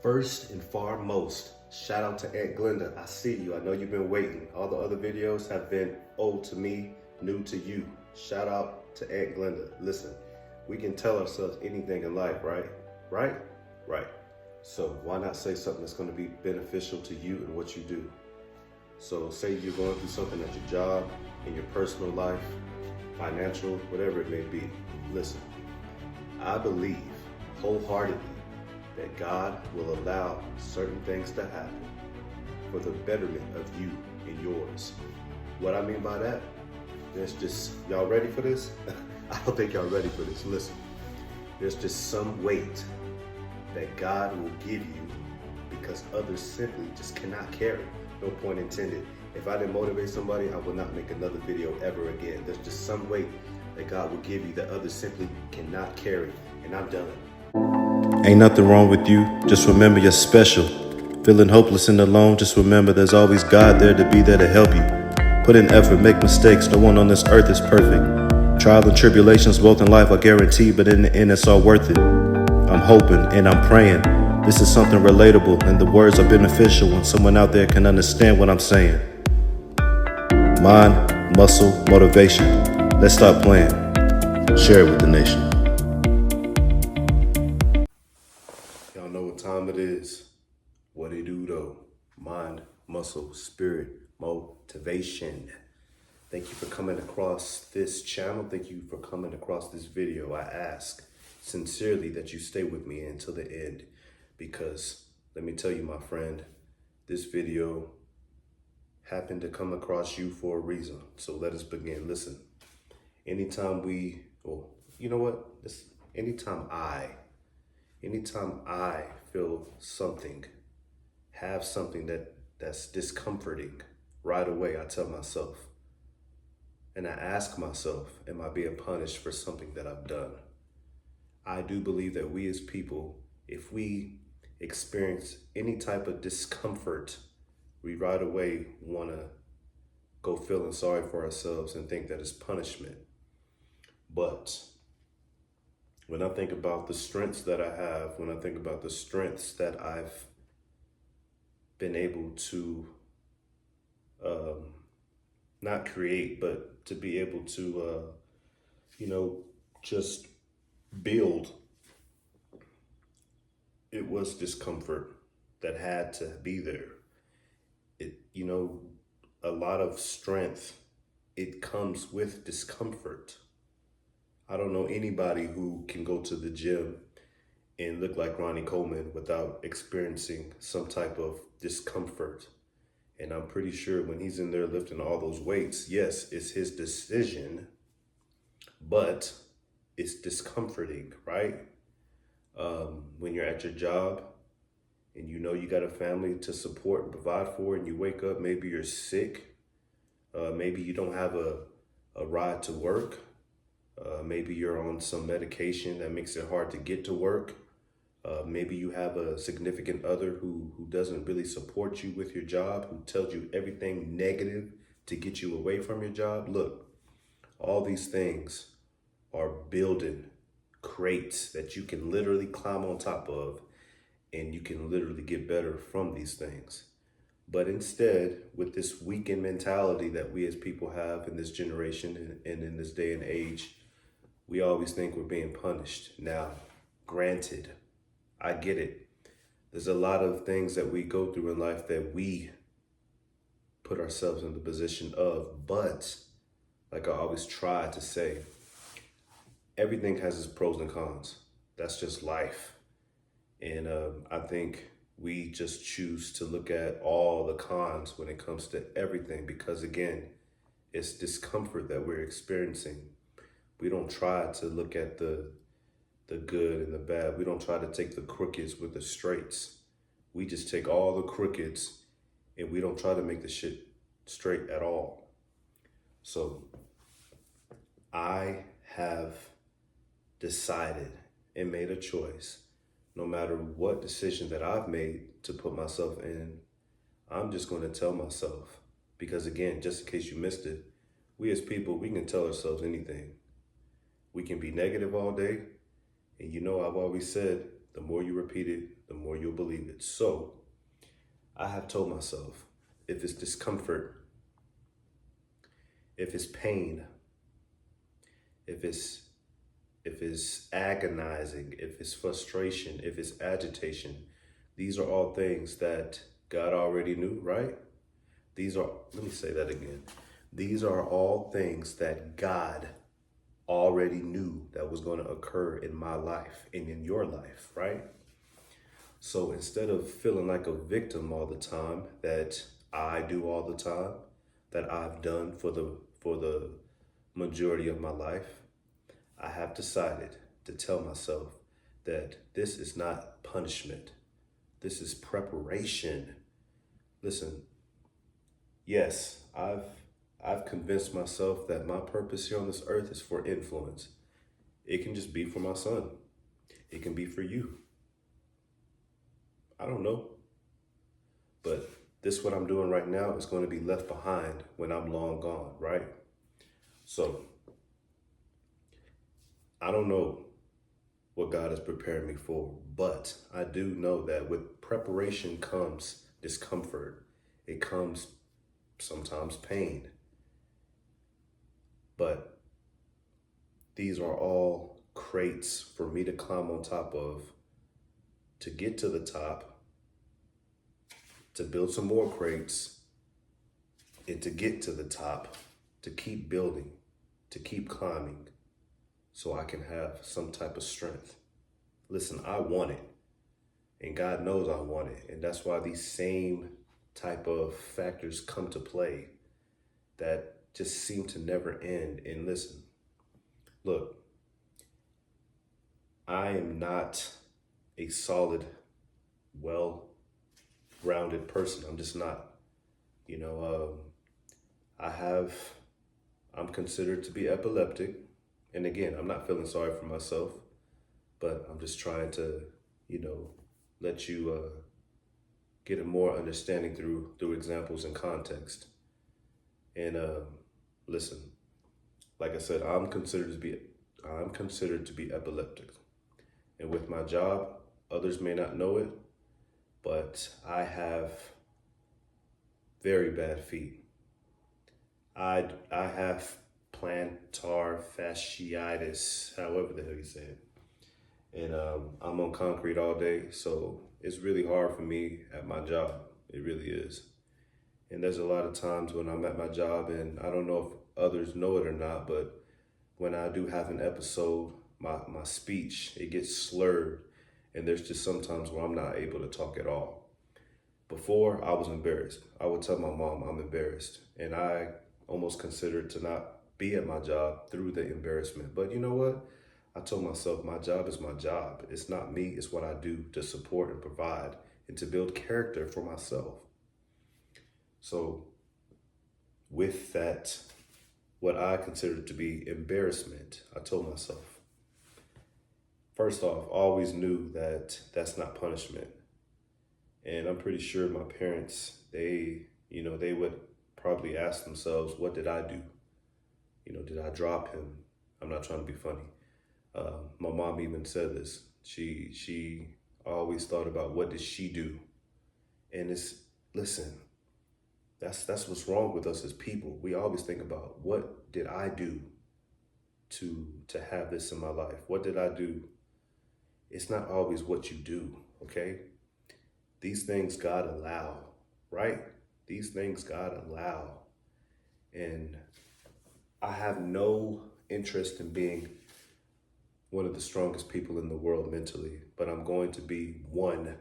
First and foremost, shout out to Aunt Glenda. I see you. I know you've been waiting. All the other videos have been old to me, new to you. Shout out to Aunt Glenda. Listen, we can tell ourselves anything in life, right? Right? Right. So why not say something that's going to be beneficial to you and what you do? So say you're going through something at your job, in your personal life, financial, whatever it may be. Listen, I believe wholeheartedly that God will allow certain things to happen for the betterment of you and yours. What I mean by that, there's just, y'all ready for this? I don't think y'all ready for this. Listen, there's just some weight that God will give you because others simply just cannot carry. No point intended. If I didn't motivate somebody, I will not make another video ever again. There's just some weight that God will give you that others simply cannot carry. And I'm done. Ain't nothing wrong with you, just remember you're special. Feeling hopeless and alone, just remember there's always God there to be there to help you. Put in effort, make mistakes, no one on this earth is perfect. Trials and tribulations both in life are guaranteed, but in the end it's all worth it. I'm hoping and I'm praying this is something relatable and the words are beneficial when someone out there can understand what I'm saying. Mind, muscle, motivation. Let's stop playing. Share it with the nation. Y'all know what time it is. What it do though? Mind, muscle, spirit, motivation. Thank you for coming across this channel. Thank you for coming across this video. I ask sincerely that you stay with me until the end because let me tell you, my friend, this video happened to come across you for a reason. So let us begin. Listen, anytime I feel something, have something that's discomforting, right away I tell myself, and I ask myself, am I being punished for something that I've done? I do believe that we as people, if we experience any type of discomfort, we right away want to go feeling sorry for ourselves and think that it's punishment. But when I think about the strengths that I have, when I think about the strengths that I've been able to not create, but to be able to, just build, it was discomfort that had to be there. A lot of strength, it comes with discomfort. I don't know anybody who can go to the gym and look like Ronnie Coleman without experiencing some type of discomfort. And I'm pretty sure when he's in there lifting all those weights, yes, it's his decision, but it's discomforting, right? When you're at your job and you know you got a family to support and provide for, and you wake up, maybe you're sick, maybe you don't have a ride to work, maybe you're on some medication that makes it hard to get to work. Maybe you have a significant other who doesn't really support you with your job, who tells you everything negative to get you away from your job. Look, all these things are building crates that you can literally climb on top of, and you can literally get better from these things. But instead, with this weakened mentality that we as people have in this generation and in this day and age, we always think we're being punished. Now, granted, I get it. There's a lot of things that we go through in life that we put ourselves in the position of, but like I always try to say, everything has its pros and cons. That's just life. And I think we just choose to look at all the cons when it comes to everything because, again, it's discomfort that we're experiencing. We don't try to look at the good and the bad. We don't try to take the crookeds with the straights. We just take all the crookeds and we don't try to make the shit straight at all. So I have decided and made a choice. No matter what decision that I've made to put myself in, I'm just going to tell myself, because again, just in case you missed it, we as people, we can tell ourselves anything. We can be negative all day. And I've always said The more you repeat it, the more you'll believe it. So I have told myself, if it's discomfort, if it's pain, if it's agonizing, if it's frustration, if it's agitation, these are all things that God already knew, right? Let me say that again. These are all things that God already knew that was going to occur in my life and in your life, right? So instead of feeling like a victim all the time, that I do all the time, that I've done for the majority of my life, I have decided to tell myself that this is not punishment. This is preparation. Listen, yes, I've convinced myself that my purpose here on this earth is for influence. It can just be for my son. It can be for you. I don't know. But this, what I'm doing right now, is going to be left behind when I'm long gone, right? So I don't know what God has prepared me for, but I do know that with preparation comes discomfort. It comes sometimes pain. But these are all crates for me to climb on top of, to get to the top, to build some more crates, and to get to the top, to keep building, to keep climbing, so I can have some type of strength. Listen, I want it, and God knows I want it, and that's why these same type of factors come to play that just seem to never end. And listen, look, I am not a solid, well-rounded person. I'm just not. I'm considered to be epileptic. And again, I'm not feeling sorry for myself, but I'm just trying to, let you get a more understanding through examples and context. And listen, like I said, I'm considered to be epileptic. And with my job, others may not know it, but I have very bad feet. I have plantar fasciitis, however the hell you say it. And I'm on concrete all day, so it's really hard for me at my job. It really is. And there's a lot of times when I'm at my job, and I don't know if others know it or not, but when I do have an episode, my speech, it gets slurred, and there's just sometimes where I'm not able to talk at all. Before, I was embarrassed. I would tell my mom I'm embarrassed, and I almost considered to not be at my job through the embarrassment. But you know what? I told myself my job is my job. It's not me, it's what I do to support and provide and to build character for myself. So with that, what I considered to be embarrassment, I told myself, first off, I always knew that that's not punishment. And I'm pretty sure my parents, they would probably ask themselves, what did I do? Did I drop him? I'm not trying to be funny. My mom even said this. She always thought about, what did she do? And listen, that's what's wrong with us as people. We always think about, what did I do to have this in my life? What did I do? It's not always what you do, okay? These things God allow, right? These things God allow. And I have no interest in being one of the strongest people in the world mentally, but I'm going to be one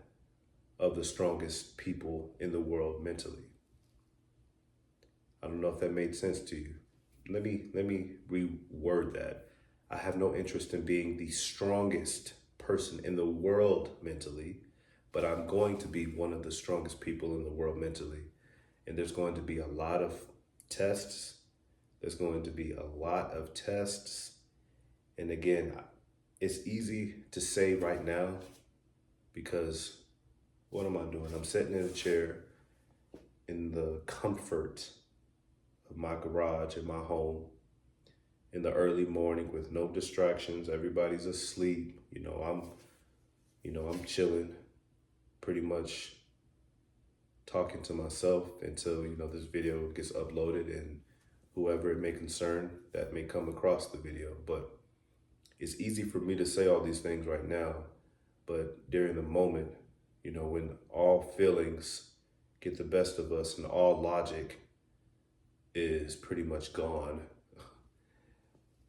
of the strongest people in the world mentally. I don't know if that made sense to you. Let me reword that. I have no interest in being the strongest person in the world mentally, but I'm going to be one of the strongest people in the world mentally. And there's going to be a lot of tests. There's going to be a lot of tests. And again, it's easy to say right now, because what am I doing? I'm sitting in a chair in the comfort of my garage in my home in the early morning with no distractions. Everybody's asleep. I'm chilling, pretty much talking to myself until, this video gets uploaded and whoever it may concern that may come across the video. But it's easy for me to say all these things right now, but during the moment, when all feelings get the best of us and all logic is pretty much gone,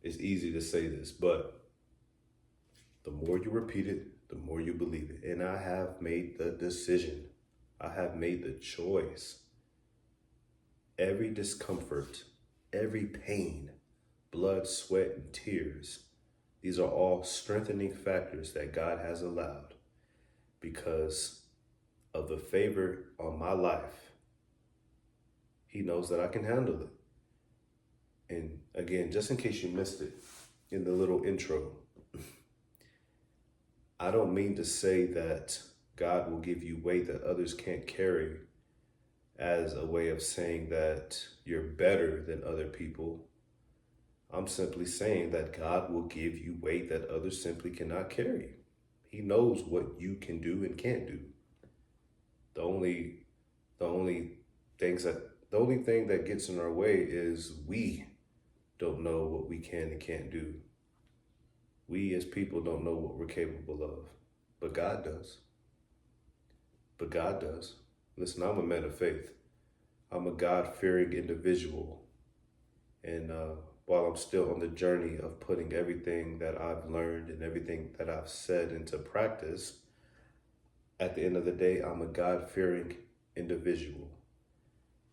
it's easy to say this, but the more you repeat it, the more you believe it. And I have made the decision. I have made the choice. Every discomfort, every pain, blood, sweat, and tears, these are all strengthening factors that God has allowed because of the favor on my life. He knows that I can handle it. And again, just in case you missed it in the little intro, I don't mean to say that God will give you weight that others can't carry as a way of saying that you're better than other people. I'm simply saying that God will give you weight that others simply cannot carry. He knows what you can do and can't do. The only thing that gets in our way is we don't know what we can and can't do. We as people don't know what we're capable of, but God does. Listen, I'm a man of faith. I'm a God-fearing individual. And while I'm still on the journey of putting everything that I've learned and everything that I've said into practice, at the end of the day, I'm a God-fearing individual.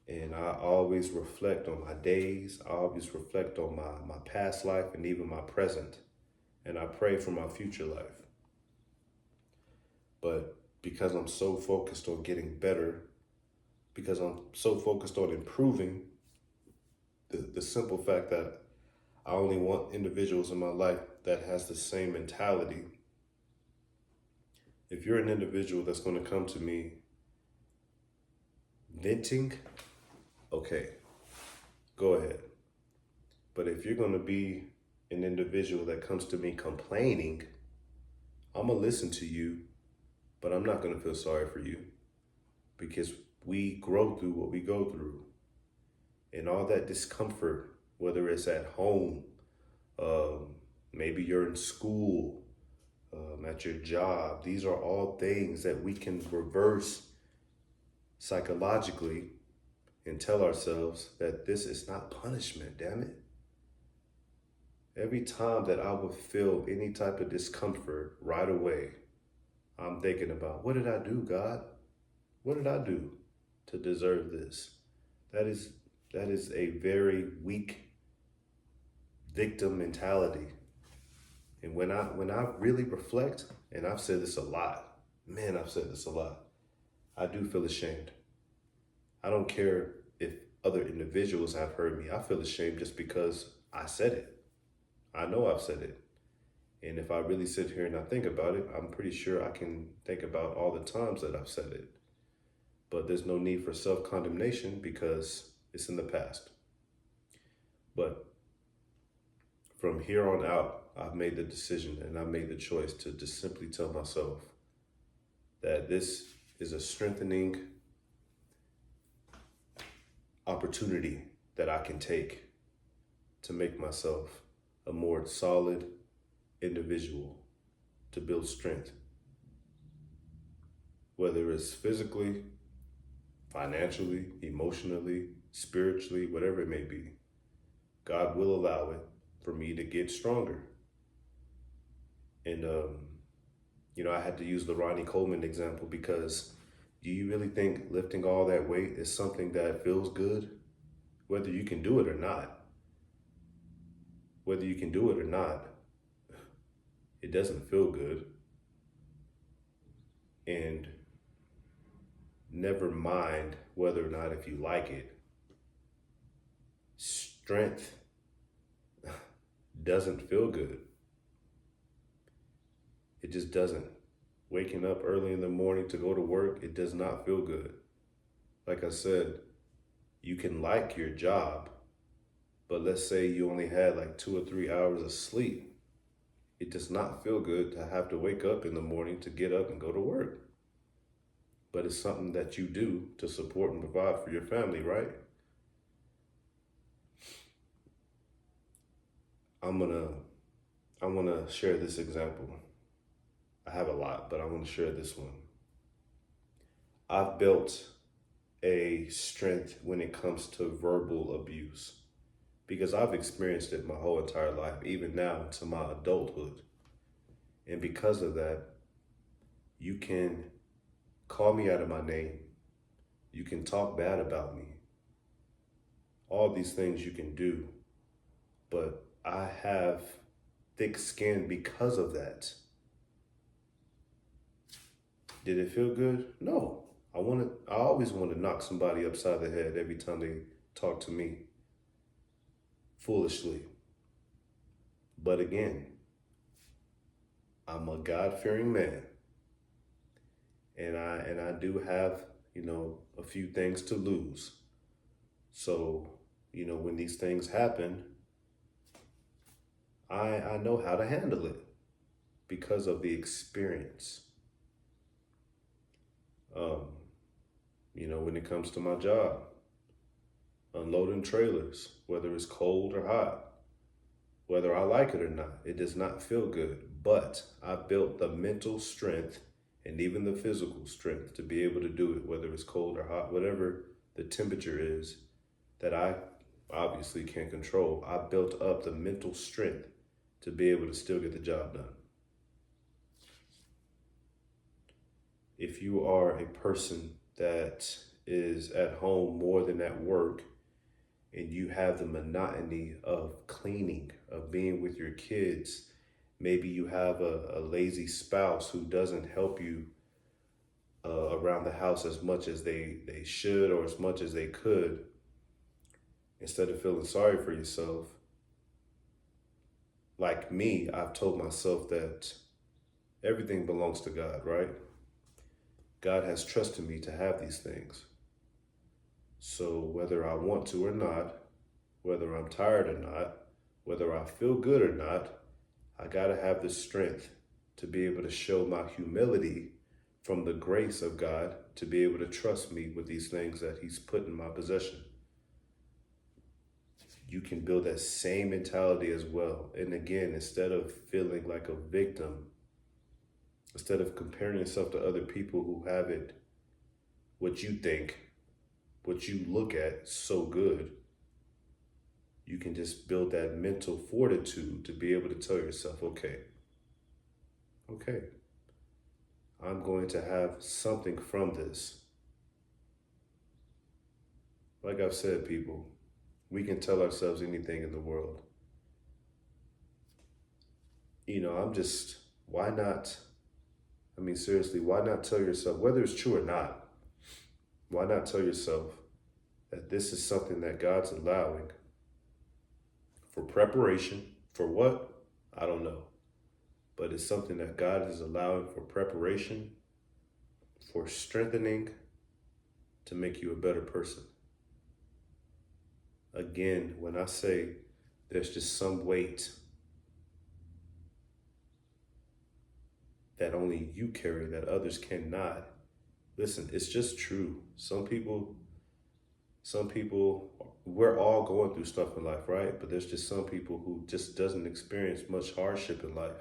And I always reflect on my days. I always reflect on my past life and even my present. And I pray for my future life. But because I'm so focused on getting better, because I'm so focused on improving, the simple fact that I only want individuals in my life that has the same mentality. If you're an individual that's going to come to me venting, okay, go ahead. But if you're going to be an individual that comes to me complaining, I'm going to listen to you, but I'm not going to feel sorry for you because we grow through what we go through. And all that discomfort, whether it's at home, maybe you're in school, at your job, these are all things that we can reverse psychologically and tell ourselves that this is not punishment, damn it. Every time that I would feel any type of discomfort right away, I'm thinking about, what did I do, God? What did I do to deserve this? That is a very weak victim mentality. And when I really reflect, and I've said this a lot, I do feel ashamed. I don't care if other individuals have heard me. I feel ashamed just because I said it. I know I've said it. And if I really sit here and I think about it, I'm pretty sure I can think about all the times that I've said it. But there's no need for self-condemnation because it's in the past. But from here on out, I've made the decision and I made the choice to just simply tell myself that this is a strengthening opportunity that I can take to make myself a more solid individual, to build strength, whether it's physically, financially, emotionally, spiritually, whatever it may be. God will allow it for me to get stronger. And, I had to use the Ronnie Coleman example because do you really think lifting all that weight is something that feels good? Whether you can do it or not, it doesn't feel good. And never mind whether or not if you like it. Strength doesn't feel good. It just doesn't. Waking up early in the morning to go to work, it does not feel good. Like I said, you can like your job, but let's say you only had like 2 or 3 hours of sleep. It does not feel good to have to wake up in the morning to get up and go to work. But it's something that you do to support and provide for your family, right? I want to share this example. I have a lot, but I want to share this one. I've built a strength when it comes to verbal abuse because I've experienced it my whole entire life, even now to my adulthood. And because of that, you can call me out of my name. You can talk bad about me. All these things you can do, but I have thick skin because of that. Did it feel good? No. I always want to knock somebody upside the head every time they talk to me foolishly. But again, I'm a God-fearing man. And I do have, a few things to lose. So, when these things happen, I know how to handle it because of the experience. When it comes to my job, unloading trailers, whether it's cold or hot, whether I like it or not, it does not feel good. But I built the mental strength and even the physical strength to be able to do it, whether it's cold or hot, whatever the temperature is that I obviously can't control. I built up the mental strength to be able to still get the job done. If you are a person that is at home more than at work, and you have the monotony of cleaning, of being with your kids, maybe you have a lazy spouse who doesn't help you around the house as much as they should or as much as they could, instead of feeling sorry for yourself. Like me, I've told myself that everything belongs to God, right? God has trusted me to have these things. So whether I want to or not, whether I'm tired or not, whether I feel good or not, I gotta have the strength to be able to show my humility from the grace of God to be able to trust me with these things that He's put in my possession. You can build that same mentality as well. And again, instead of feeling like a victim, instead of comparing yourself to other people who have it, what you think, what you look at so good, you can just build that mental fortitude to be able to tell yourself, okay, I'm going to have something from this. Like I've said, people, we can tell ourselves anything in the world. Why not? Seriously, why not tell yourself, whether it's true or not, why not tell yourself that this is something that God's allowing for preparation? For what? I don't know. But it's something that God is allowing for preparation, for strengthening, to make you a better person. Again, when I say there's just some weight that only you carry that others cannot, listen, it's just true. Some people, we're all going through stuff in life, right? But there's just some people who just doesn't experience much hardship in life.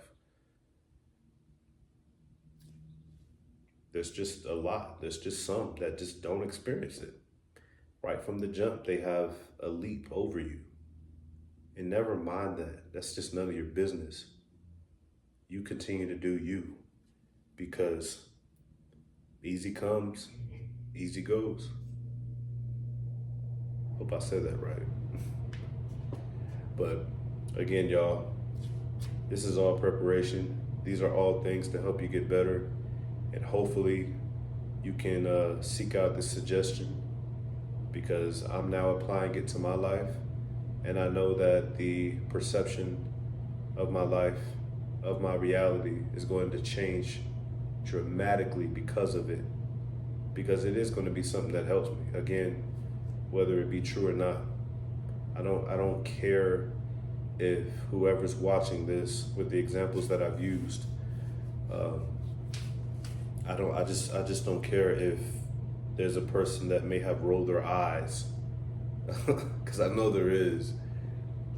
There's just a lot. There's just some that just don't experience it. Right from the jump, they have a leap over you. And never mind that. That's just none of your business. You continue to do you, because easy comes, easy goes. Hope I said that right. But again, y'all, this is all preparation. These are all things to help you get better. And hopefully you can seek out this suggestion, because I'm now applying it to my life. And I know that the perception of my life, of my reality, is going to change dramatically because of it. Because it is going to be something that helps me. Again, whether it be true or not. I don't care if whoever's watching this with the examples that I've used, I just don't care if there's a person that may have rolled their eyes, because I know there is,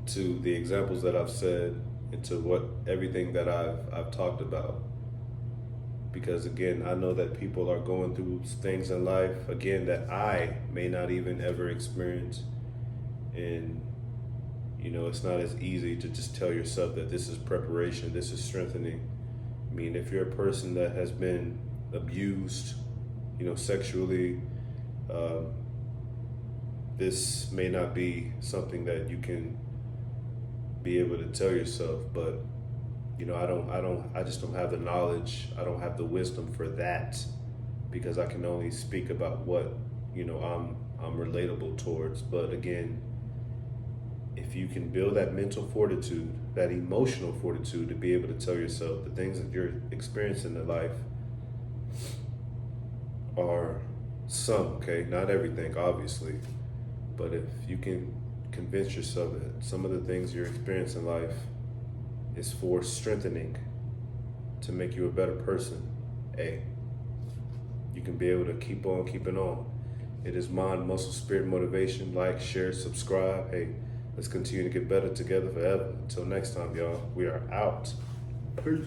to the examples that I've said and to everything that I've talked about. Because again, I know that people are going through things in life, again, that I may not even ever experience. And, it's not as easy to just tell yourself that this is preparation, this is strengthening. I mean, if you're a person that has been abused, sexually, this may not be something that you can be able to tell yourself, but I just don't have the knowledge. I don't have the wisdom for that, because I can only speak about what, I'm relatable towards. But again, if you can build that mental fortitude, that emotional fortitude to be able to tell yourself the things that you're experiencing in life are some, okay, not everything, obviously, but if you can convince yourself that some of the things you're experiencing in life is for strengthening, to make you a better person, hey, you can be able to keep on keeping on. It is Mind, Muscle, Spirit, Motivation. Like, share, subscribe. Hey, let's continue to get better together forever. Until next time, y'all, we are out. Peace.